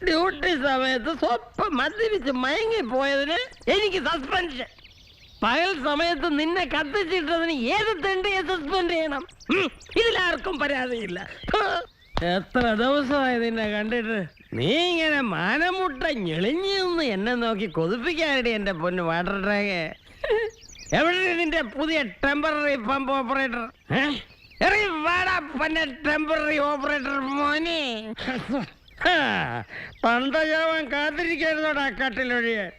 Duty സമയത്ത് സ്വപ്പം മദ്യപിച്ച് മയങ്ങിപ്പോയതിന് എനിക്ക് സസ്പെൻഷൻ. പകൽ സമയത്ത് നിന്നെ കത്തിച്ചിട്ടതിന് ഏത് തെണ്ടിയെ സസ്പെൻഡ് ചെയ്യണം? ഇതിലാർക്കും പരാതിയില്ല. എത്ര ദിവസമായി നിന്നെ കണ്ടിട്ട്. നീ ഇങ്ങനെ മാനമുട്ട ഞെളിഞ്ഞൊന്ന് എന്നെ നോക്കി കൊതിപ്പിക്കാനടി എന്റെ പൊന്ന് വാട്ടർ ടാങ്ക്. എവിടെ നിന്റെ പുതിയ temporary pump operator? Temporary operator മോനെ. പന്തജാവൻ കാത്തിരിക്കരുതോടാ കട്ടിലൊഴിയാൻ.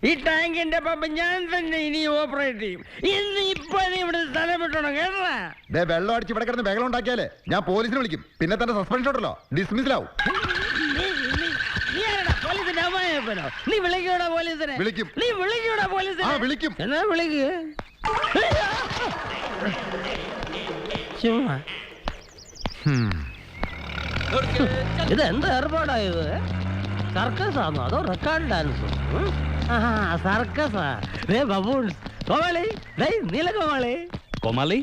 ഈ ടാങ്കിന്റെ പമ്പ് ഞാൻ തന്നെ ഇനി ഓപ്പറേറ്റ് ചെയ്യും. ഇന്ന് ഇപ്പൊ നീ ഇവിടെ സ്ഥലം വിട്ടോണം കേട്ടാ. വെള്ളം അടിച്ച് ഇവിടെ കിടന്ന് ബഹളം ഉണ്ടാക്കിയാലേ ഞാൻ പോലീസിനെ വിളിക്കും. പിന്നെ തന്നെ സസ്പെൻഷൻ ഉണ്ടല്ലോ, ഡിസ്മിസിലാവും. പോലീസിന്റെ അമ്മായപ്പനോ? നീ വിളിക്കൂടാ പോലീസിനെ? വിളിക്കും. നീ വിളിക്കൂടാ പോലീസിനെ? വിളിക്കും. എന്നാ വിളിക്കുക. ചുമ്മാ ഇതെന്ത് ഏർപ്പാടായത്? സർക്കസ് ആണോ അതോ റെക്കോർഡ് ഡാൻസോ? സർക്കസാ. ബബൂൺസ്. കോമാളി, നീലകോമാളി. കോമാളി?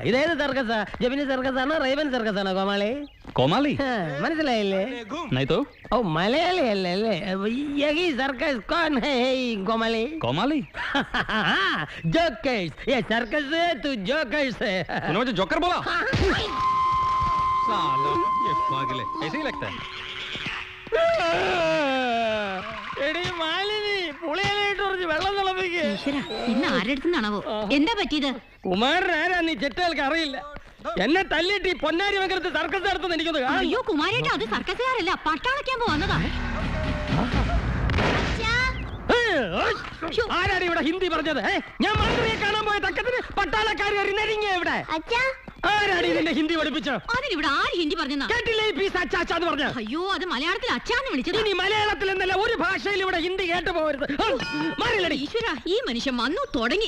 ഇതേത് സർക്കസാ? ജമിനി സർക്കസ് ആണോ റൈവൻ സർക്കസ് ആണോ കോമാളി? കോമാളി മനസ്സിലായില്ലേ? ഓ മലയാളി അല്ലേ? യഹി സർക്കസ് കോൺ ഹൈ കോമാളി? കോമാളി जोकर्स. ये सर्कस है तू जोकर्स है. मुझे जोकर बोला? साला ये पागल है. ऐसे ही लगता है. എടി മാലിനി, പുളിയിലിട്ട് കുറച്ച് വെള്ളം തിളപ്പിക്ക്. ഇന്ന് ആരെടുത്തുന്നാണാവോ? എന്താ പറ്റിയത്? കുമാരൻ ആരാ നീ ചെറ്റകൾക്ക് അറിയില്ല. എന്നെ തല്ലിട്ട് ഈ പൊന്നാരി വെക്കരുത് സർക്കസ് നടത്തുന്ന എനിക്കൊന്ന് കാണാം. അയ്യോ കുമാരേട്ടാ, അത് സർക്കസുകാരല്ല, പട്ടാളക്കാൻ പോവാന്നതാ. ആരാണ് ഇവിടെ ഹിന്ദി പറഞ്ഞത്? ഞാൻ മന്ത്രിയെ കാണാൻ പോയ തക്കത്തിന് പട്ടാളക്കാർ എറിഞ്ഞ ഇവിടെ. ആരാണ് ഇതിന്റെ ഹിന്ദി പഠിപ്പിച്ചോ? അതിനിവിടെ ആര് ഹിന്ദി പറഞ്ഞാ കേട്ടില്ലേ? പറഞ്ഞ അയ്യോ, അത് മലയാളത്തിൽ അച്ഛാന്ന് വിളിച്ചത്. ഇനി മലയാളത്തിൽ എന്നല്ല ഒരു ഭാഷയിൽ ഇവിടെ ഹിന്ദി കേട്ടു പോകരുത്. ഈശ്വര, ഈ മനുഷ്യൻ വന്നു തുടങ്ങി.